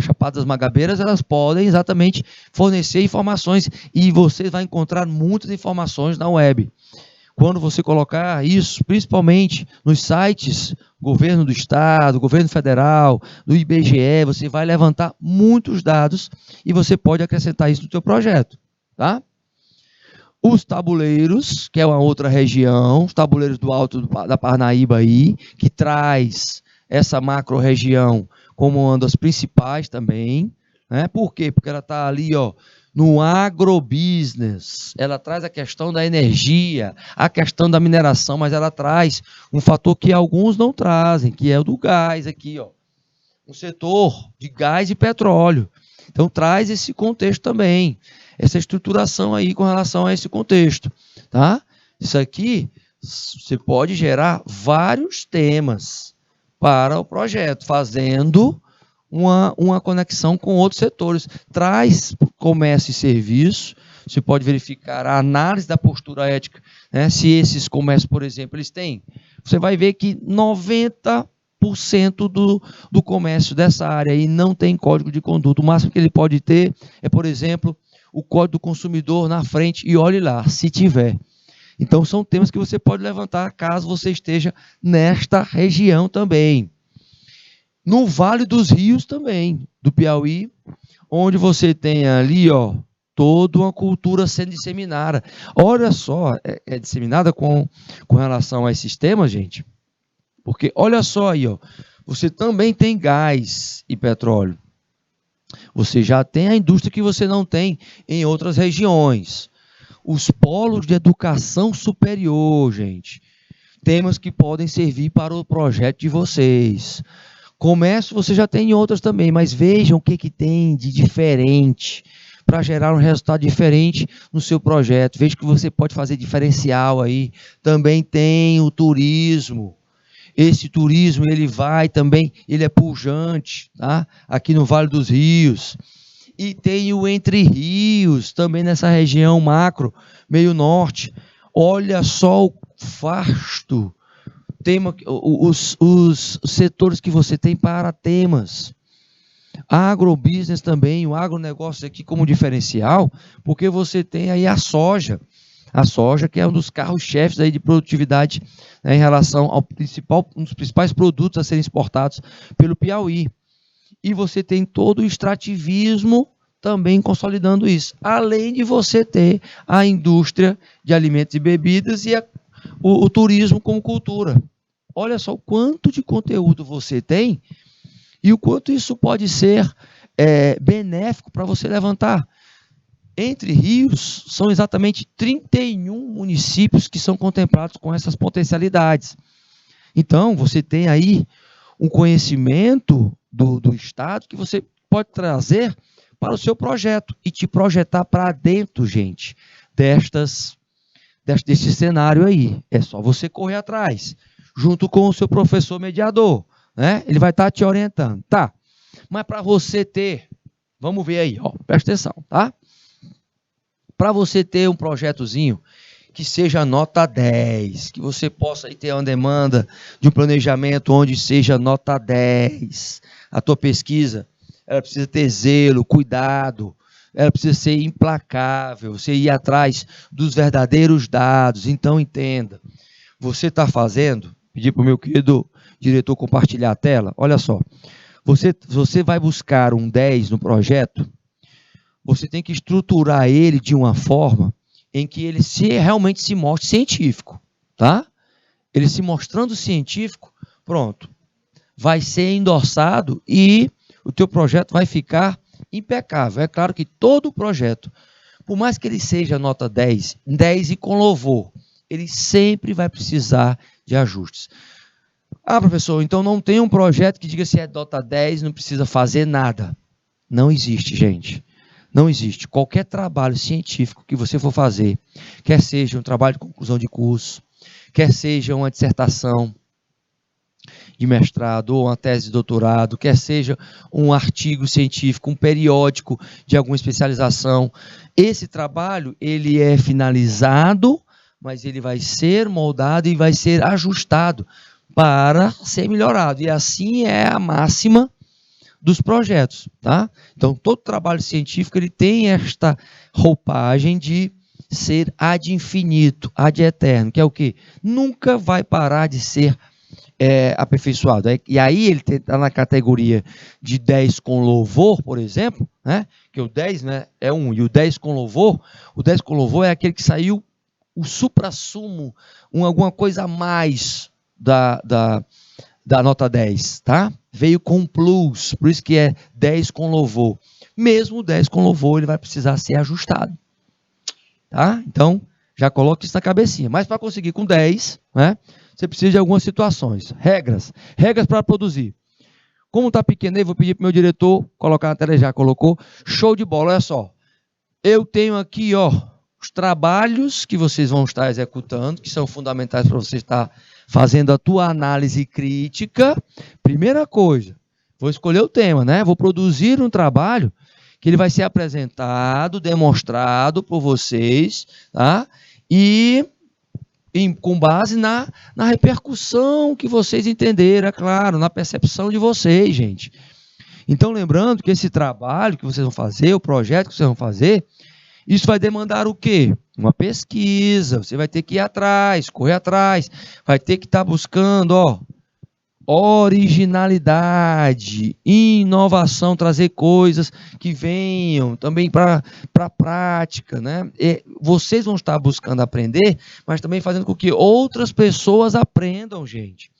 Chapadas Magabeiras, elas podem exatamente fornecer informações e você vai encontrar muitas informações na web. Quando você colocar isso, principalmente nos sites governo do estado, governo federal, do IBGE, você vai levantar muitos dados e você pode acrescentar isso no teu projeto, tá? Os tabuleiros, que é uma outra região, os tabuleiros do Alto da Parnaíba aí, que traz essa macro-região como uma das principais também, né? Por quê? Porque ela está ali, ó, no agrobusiness, ela traz a questão da energia, a questão da mineração, mas ela traz um fator que alguns não trazem, que é o do gás aqui, ó, um setor de gás e petróleo. Então traz esse contexto também, essa estruturação aí com relação a esse contexto, tá? Isso aqui, você pode gerar vários temas para o projeto, fazendo uma conexão com outros setores. Traz comércio e serviço, você pode verificar a análise da postura ética, né? Se esses comércios, por exemplo, eles têm, você vai ver que 90% do comércio dessa área aí não tem código de conduta. O máximo que ele pode ter é, por exemplo, o código do consumidor na frente, e olhe lá, se tiver. Então, são temas que você pode levantar caso você esteja nesta região também. No Vale dos Rios também, do Piauí, onde você tem ali, ó, toda uma cultura sendo disseminada. Olha só, é disseminada com relação a esses temas, gente, porque olha só aí, ó, você também tem gás e petróleo. Você já tem a indústria que você não tem em outras regiões. Os polos de educação superior, gente, temas que podem servir para o projeto de vocês. Comércio você já tem em outras também, mas vejam o que tem de diferente para gerar um resultado diferente no seu projeto. Veja que você pode fazer diferencial aí. Também tem o turismo. Esse turismo, ele vai também, ele é pujante, tá? Aqui no Vale dos Rios. E tem o Entre Rios, também nessa região macro, meio norte. Olha só o vasto tema, os setores que você tem para temas. Agrobusiness também, o agronegócio aqui como diferencial, porque você tem aí a soja que é um dos carros-chefes aí de produtividade, né, em relação ao um dos principais produtos a serem exportados pelo Piauí. E você tem todo o extrativismo também consolidando isso, além de você ter a indústria de alimentos e bebidas e o turismo como cultura. Olha só o quanto de conteúdo você tem e o quanto isso pode ser benéfico para você levantar. Entre Rios, são exatamente 31 municípios que são contemplados com essas potencialidades. Então, você tem aí um conhecimento do Estado que você pode trazer para o seu projeto e te projetar para dentro, gente, desse cenário aí. É só você correr atrás, junto com o seu professor mediador, né? Ele vai estar te orientando, tá? Mas para você ter, vamos ver aí, ó, presta atenção, tá? Para você ter um projetozinho que seja nota 10, que você possa aí ter uma demanda de um planejamento onde seja nota 10, a tua pesquisa, ela precisa ter zelo, cuidado, ela precisa ser implacável, você ir atrás dos verdadeiros dados. Então, entenda, você está fazendo, pedir para o meu querido diretor compartilhar a tela, olha só, você vai buscar um 10 no projeto, você tem que estruturar ele de uma forma em que ele realmente se mostre científico, tá? Ele se mostrando científico, pronto, vai ser endossado e o teu projeto vai ficar impecável. É claro que todo projeto, por mais que ele seja nota 10 e com louvor, ele sempre vai precisar de ajustes. Ah, professor, então não tem um projeto que diga se é nota 10, não precisa fazer nada. Não existe, gente. Não existe. Qualquer trabalho científico que você for fazer, quer seja um trabalho de conclusão de curso, quer seja uma dissertação de mestrado ou uma tese de doutorado, quer seja um artigo científico, um periódico de alguma especialização. Esse trabalho, ele é finalizado, mas ele vai ser moldado e vai ser ajustado para ser melhorado. E assim é a máxima dos projetos, tá? Então, todo trabalho científico, ele tem esta roupagem de ser ad infinito, ad eterno, que é o quê? Nunca vai parar de ser aperfeiçoado. E aí ele está na categoria de 10 com louvor, por exemplo, né? Que o 10, né, é 1, e o 10 com louvor, o 10 com louvor é aquele que saiu o suprassumo, alguma coisa a mais da nota 10, tá? Veio com plus, por isso que é 10 com louvor. Mesmo o 10 com louvor, ele vai precisar ser ajustado, tá? Então, já coloca isso na cabecinha. Mas para conseguir com 10, né, você precisa de algumas situações. Regras para produzir. Como está pequeno aí, vou pedir para o meu diretor colocar na tela, já colocou. Show de bola, olha só. Eu tenho aqui, ó, os trabalhos que vocês vão estar executando, que são fundamentais para você estar fazendo a tua análise crítica. Primeira coisa, vou escolher o tema, né? Vou produzir um trabalho que ele vai ser apresentado, demonstrado por vocês, tá? E com base na repercussão que vocês entenderam, é claro, na percepção de vocês, gente. Então, lembrando que esse trabalho que vocês vão fazer, o projeto que vocês vão fazer, isso vai demandar o quê? Uma pesquisa, você vai ter que ir atrás, correr atrás, vai ter que estar buscando, ó, originalidade, inovação, trazer coisas que venham também para a prática, né? E vocês vão estar buscando aprender, mas também fazendo com que outras pessoas aprendam, gente.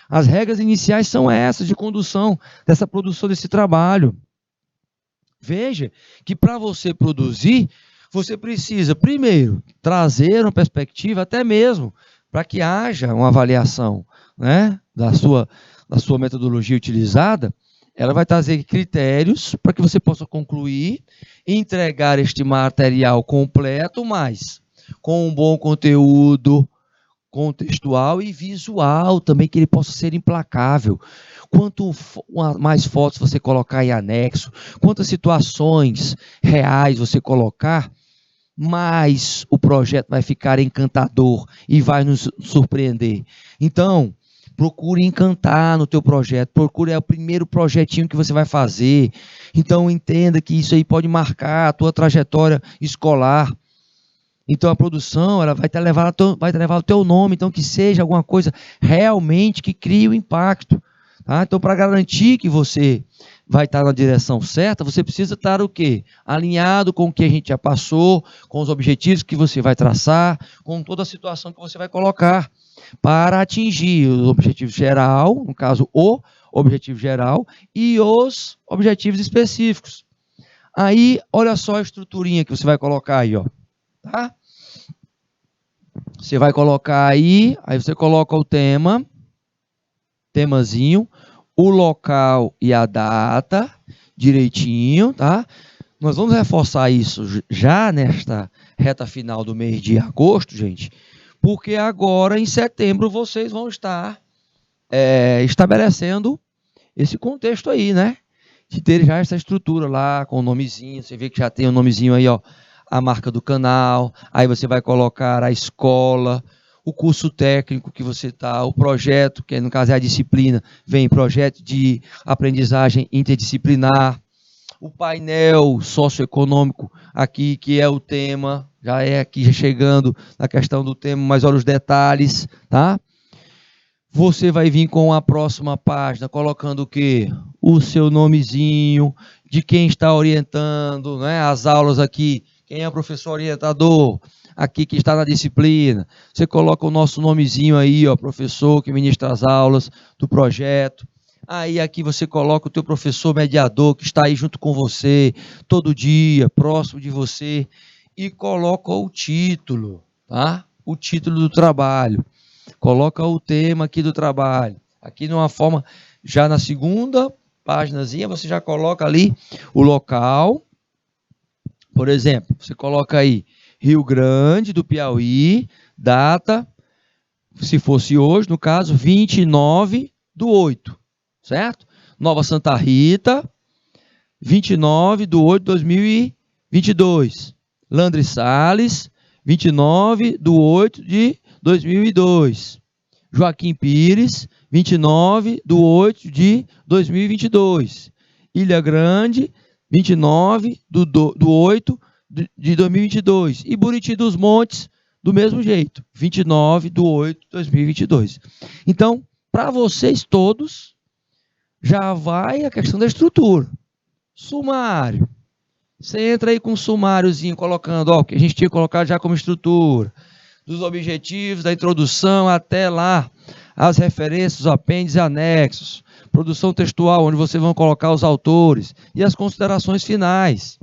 As regras iniciais são essas de condução, dessa produção desse trabalho. Veja que para você produzir, você precisa, primeiro, trazer uma perspectiva, até mesmo para que haja uma avaliação, né, da sua metodologia utilizada. Ela vai trazer critérios para que você possa concluir e entregar este material completo, mas com um bom conteúdo contextual e visual também, que ele possa ser implacável. Quanto mais fotos você colocar em anexo, quantas situações reais você colocar, mais o projeto vai ficar encantador e vai nos surpreender. Então, procure encantar no teu projeto, procure o primeiro projetinho que você vai fazer. Então, entenda que isso aí pode marcar a tua trajetória escolar. Então, a produção, ela vai te levar o teu nome, então que seja alguma coisa realmente que crie o impacto. Tá? Então, para garantir que você vai estar na direção certa, você precisa estar o quê? Alinhado com o que a gente já passou, com os objetivos que você vai traçar, com toda a situação que você vai colocar, para atingir o objetivo geral, no caso, o objetivo geral, e os objetivos específicos. Aí, olha só a estruturinha que você vai colocar aí, ó. Tá? Você vai colocar aí você coloca o temazinho, o local e a data, direitinho, tá? Nós vamos reforçar isso já nesta reta final do mês de agosto, gente, porque agora, em setembro, vocês vão estar estabelecendo esse contexto aí, né? De ter já essa estrutura lá, com o nomezinho, você vê que já tem o nomezinho aí, ó, a marca do canal, aí você vai colocar a escola, o curso técnico que você está, o projeto, que no caso é a disciplina, vem projeto de aprendizagem interdisciplinar, o painel socioeconômico aqui, que é o tema, já é aqui já chegando na questão do tema, mas olha os detalhes, tá? Você vai vir com a próxima página, colocando o quê? O seu nomezinho, de quem está orientando, né? As aulas aqui, quem é o professor orientador, aqui que está na disciplina. Você coloca o nosso nomezinho aí, ó, professor que ministra as aulas do projeto. Aí aqui você coloca o teu professor mediador que está aí junto com você, todo dia, próximo de você, e coloca o título, tá? O título do trabalho. Coloca o tema aqui do trabalho. Aqui numa forma, já na segunda páginazinha, você já coloca ali o local. Por exemplo, você coloca aí Rio Grande do Piauí, data, se fosse hoje, no caso, 29 do 8, certo? Nova Santa Rita, 29 de 8 de 2022. Landry Salles, 29 de 8 de 2002. Joaquim Pires, 29 de 8 de 2022. Ilha Grande, 29 do 8 de 2022. E Buriti dos Montes, do mesmo jeito, 29 de 8 de 2022. Então, para vocês todos, já vai a questão da estrutura. Sumário. Você entra aí com um sumáriozinho, colocando o que a gente tinha colocado já como estrutura, dos objetivos, da introdução até lá, as referências, os apêndices e anexos, produção textual, onde vocês vão colocar os autores, e as considerações finais,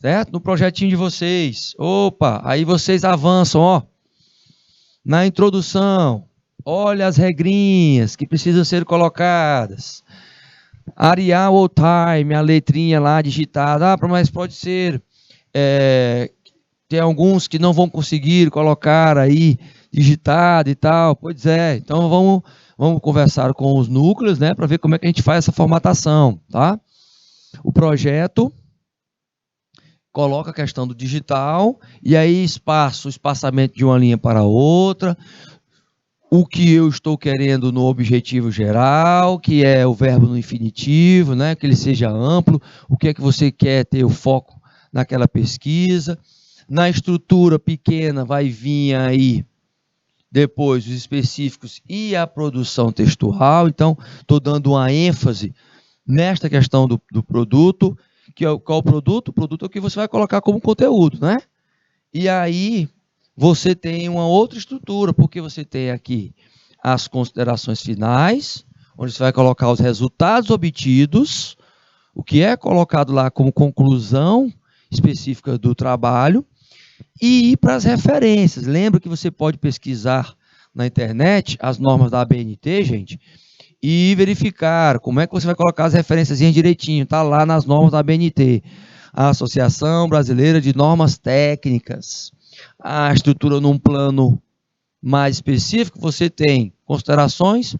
certo? No projetinho de vocês. Opa, aí vocês avançam, ó, na introdução, olha as regrinhas que precisam ser colocadas. Arial ou time, a letrinha lá digitada. Mas pode ser... tem alguns que não vão conseguir colocar aí digitado e tal. Pois é, então vamos conversar com os núcleos, né, para ver como é que a gente faz essa formatação, tá? O projeto coloca a questão do digital e aí o espaçamento de uma linha para outra, o que eu estou querendo no objetivo geral, que é o verbo no infinitivo, né, que ele seja amplo, o que é que você quer ter o foco naquela pesquisa. Na estrutura pequena vai vir aí depois os específicos e a produção textual. Então, estou dando uma ênfase nesta questão do produto, qual o produto? O produto é o que você vai colocar como conteúdo, né? E aí você tem uma outra estrutura, porque você tem aqui as considerações finais, onde você vai colocar os resultados obtidos, o que é colocado lá como conclusão específica do trabalho, e ir para as referências. Lembra que você pode pesquisar na internet as normas da ABNT, gente, e verificar como é que você vai colocar as referências direitinho. Está lá nas normas da ABNT, a Associação Brasileira de Normas Técnicas. A estrutura num plano mais específico, você tem considerações,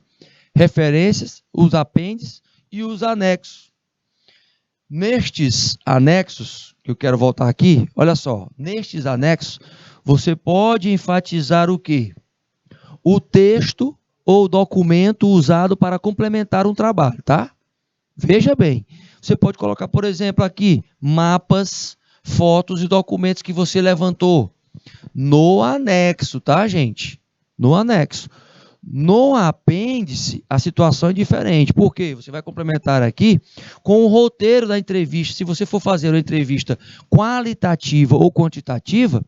referências, os apêndices e os anexos. Nestes anexos, que eu quero voltar aqui, olha só, nestes anexos, você pode enfatizar o quê? O texto ou documento usado para complementar um trabalho, tá? Veja bem, você pode colocar, por exemplo, aqui, mapas, fotos e documentos que você levantou no anexo, tá, gente? No anexo. No apêndice, a situação é diferente. Por quê? Você vai complementar aqui com o roteiro da entrevista. Se você for fazer uma entrevista qualitativa ou quantitativa,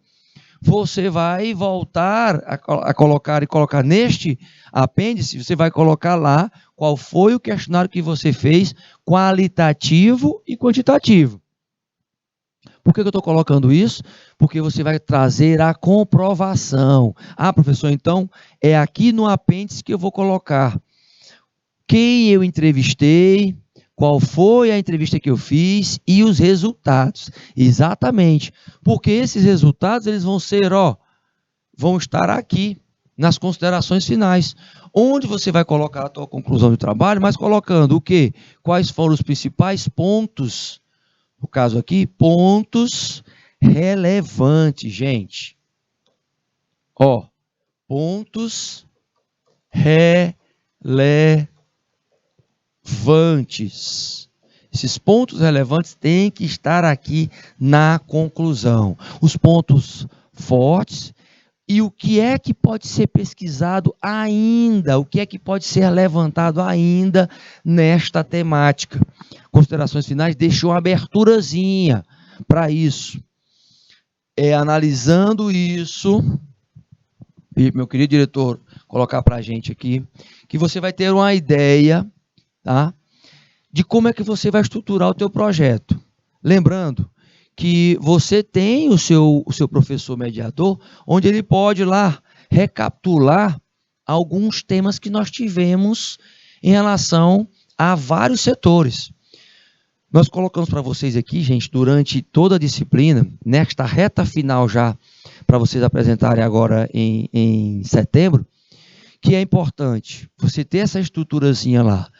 você vai voltar a colocar neste apêndice, você vai colocar lá qual foi o questionário que você fez, qualitativo e quantitativo. Por que eu estou colocando isso? Porque você vai trazer a comprovação. Ah, professor, então é aqui no apêndice que eu vou colocar quem eu entrevistei, qual foi a entrevista que eu fiz e os resultados. Exatamente. Porque esses resultados eles vão ser, vão estar aqui nas considerações finais, onde você vai colocar a tua conclusão de trabalho, mas colocando o quê? Quais foram os principais pontos. No caso aqui, pontos relevantes, gente. Pontos relevantes. Esses pontos relevantes têm que estar aqui na conclusão. Os pontos fortes e o que é que pode ser pesquisado ainda, o que é que pode ser levantado ainda nesta temática. Considerações finais, deixou uma aberturazinha para isso. Analisando isso, e meu querido diretor, colocar para a gente aqui, que você vai ter uma ideia, tá, de como é que você vai estruturar o teu projeto. Lembrando que você tem o seu professor mediador, onde ele pode lá recapitular alguns temas que nós tivemos em relação a vários setores. Nós colocamos para vocês aqui, gente, durante toda a disciplina, nesta reta final já, para vocês apresentarem agora em setembro, que é importante você ter essa estruturazinha lá,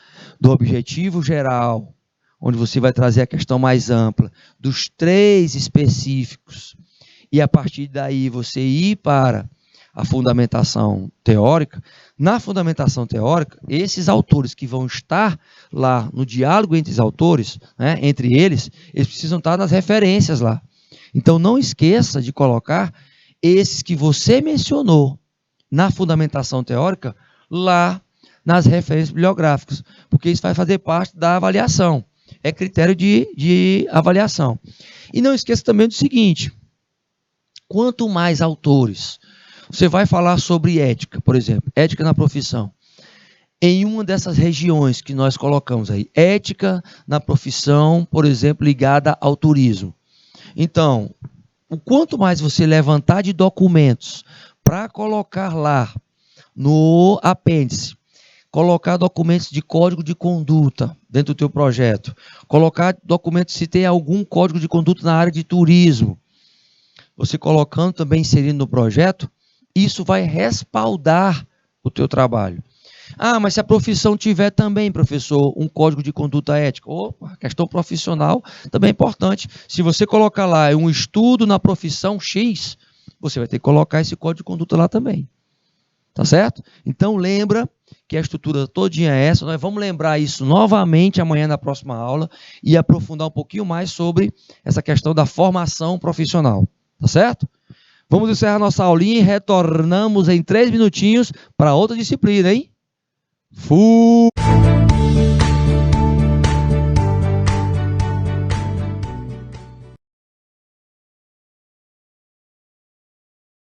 do objetivo geral, onde você vai trazer a questão mais ampla, dos 3 específicos, e a partir daí você ir para a fundamentação teórica. Na fundamentação teórica, esses autores que vão estar lá no diálogo entre os autores, né, entre eles precisam estar nas referências lá. Então, não esqueça de colocar esses que você mencionou na fundamentação teórica lá nas referências bibliográficas, porque isso vai fazer parte da avaliação. É critério de avaliação. E não esqueça também do seguinte: quanto mais autores, você vai falar sobre ética, por exemplo, ética na profissão. Em uma dessas regiões que nós colocamos aí, ética na profissão, por exemplo, ligada ao turismo. Então, o quanto mais você levantar de documentos para colocar lá no apêndice, colocar documentos de código de conduta dentro do teu projeto, colocar documentos se tem algum código de conduta na área de turismo, você colocando também, inserindo no projeto, isso vai respaldar o teu trabalho. Ah, mas se a profissão tiver também, professor, um código de conduta ética, opa, a questão profissional também é importante. Se você colocar lá um estudo na profissão X, você vai ter que colocar esse código de conduta lá também. Tá certo? Então lembra que a estrutura todinha é essa. Nós vamos lembrar isso novamente amanhã na próxima aula e aprofundar um pouquinho mais sobre essa questão da formação profissional. Tá certo? Vamos encerrar nossa aulinha e retornamos em 3 minutinhos para outra disciplina, hein? Fui!